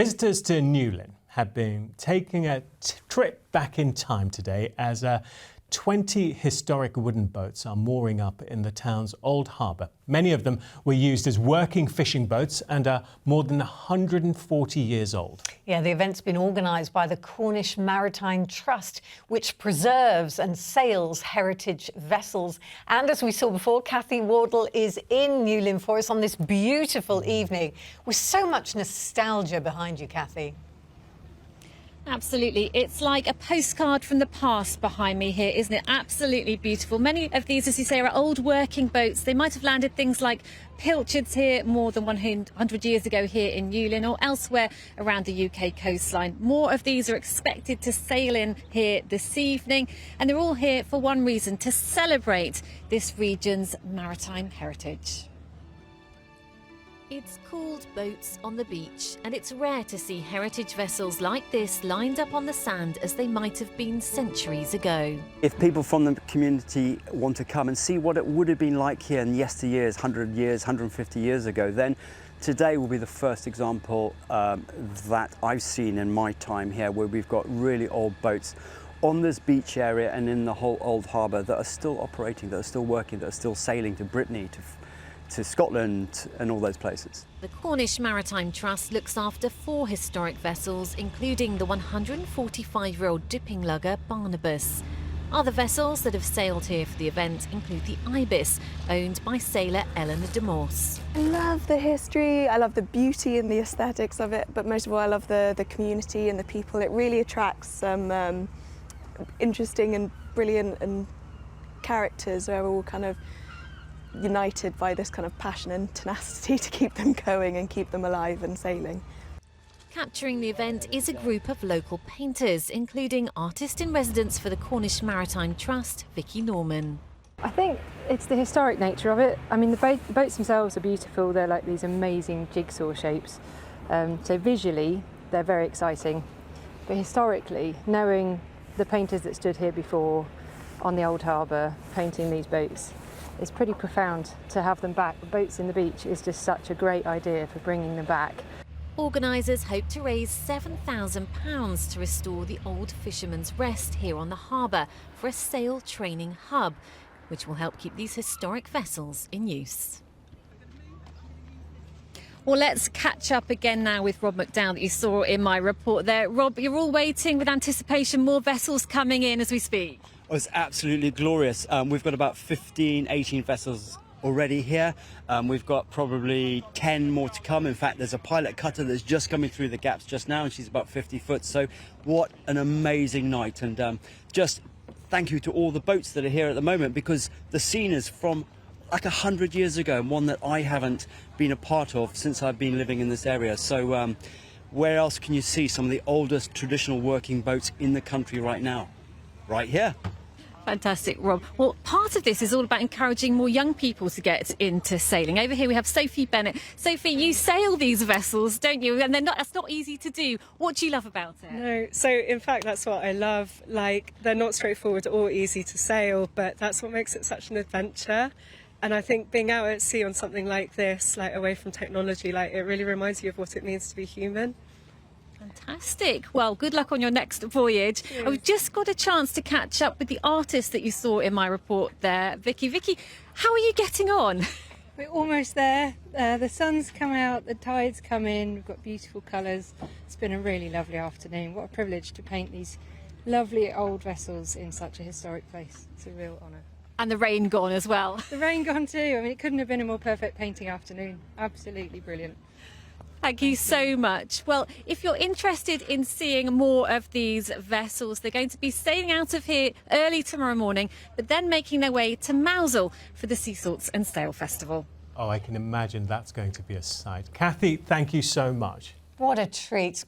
Visitors to Newlyn have been taking a trip back in time today as 20 historic wooden boats are mooring up in the town's Old Harbour. Many of them were used as working fishing boats and are more than 140 years old. Yeah, the event's been organised by the Cornish Maritime Trust, which preserves and sails heritage vessels. And as we saw before, Cathy Wardle is in Newlyn for us on this beautiful evening with so much nostalgia behind you, Cathy. Absolutely. It's like a postcard from the past behind me here, isn't it? Absolutely beautiful. Many of these, as you say, are old working boats. They might have landed things like pilchards here more than 100 years ago here in Newlyn or elsewhere around the UK coastline. More of these are expected to sail in here this evening, and they're all here for one reason: to celebrate this region's maritime heritage. It's called Boats on the Beach, and it's rare to see heritage vessels like this lined up on the sand as they might have been centuries ago. If people from the community want to come and see what it would have been like here in yesteryears, 100 years, 150 years ago, then today will be the first example that I've seen in my time here, where we've got really old boats on this beach area and in the whole Old Harbour that are still operating, that are still working, that are still sailing to Brittany, to Scotland and all those places. The Cornish Maritime Trust looks after 4 historic vessels, including the 145-year-old dipping lugger Barnabas. Other vessels that have sailed here for the event include the IBIS, owned by sailor Eleanor Demaus. I love the history, I love the beauty and the aesthetics of it, but most of all I love the community and the people. It really attracts some interesting and brilliant and characters who are all kind of united by this kind of passion and tenacity to keep them going and keep them alive and sailing. Capturing the event is a group of local painters, including artist-in-residence for the Cornish Maritime Trust, Vicki Norman. I think it's the historic nature of it. I mean, the boats themselves are beautiful. They're like these amazing jigsaw shapes. So visually, they're very exciting. But historically, knowing the painters that stood here before on the Old Harbour painting these boats, it's pretty profound to have them back. Boats in the beach is just such a great idea for bringing them back. Organisers hope to raise £7,000 to restore the old Fisherman's Rest here on the harbour for a sail training hub, which will help keep these historic vessels in use. Well, let's catch up again now with Rob McDowell that you saw in my report there. Rob, you're all waiting with anticipation, more vessels coming in as we speak. Oh, it's absolutely glorious. We've got about 15, 18 vessels already here. We've got probably 10 more to come. In fact, there's a pilot cutter that's just coming through the gaps just now, and she's about 50 foot. So what an amazing night. And just thank you to all the boats that are here at the moment, because the scene is from like 100 years ago, and one that I haven't been a part of since I've been living in this area. So where else can you see some of the oldest traditional working boats in the country right now? Right here. Fantastic, Rob. Well, part of this is all about encouraging more young people to get into sailing. Over here we have Sophie Bennett. Sophie, you sail these vessels, don't you? And that's not easy to do. What do you love about it? No, so in fact that's what I love. Like, they're not straightforward or easy to sail, but that's what makes it such an adventure. And I think being out at sea on something like this, like away from technology, like it really reminds you of what it means to be human. Fantastic. Well, good luck on your next voyage. Cheers. I've just got a chance to catch up with the artist that you saw in my report there, Vicki. Vicki, how are you getting on? We're almost there. The sun's come out, the tide's come in, we've got beautiful colours. It's been a really lovely afternoon. What a privilege to paint these lovely old vessels in such a historic place. It's a real honour. And the rain gone as well. The rain gone too. I mean, it couldn't have been a more perfect painting afternoon. Absolutely brilliant. Thank you so much. Well, if you're interested in seeing more of these vessels, they're going to be sailing out of here early tomorrow morning, but then making their way to McDowell for the Sea Salts and Sail Festival. Oh, I can imagine that's going to be a sight. Cathy, thank you so much. What a treat.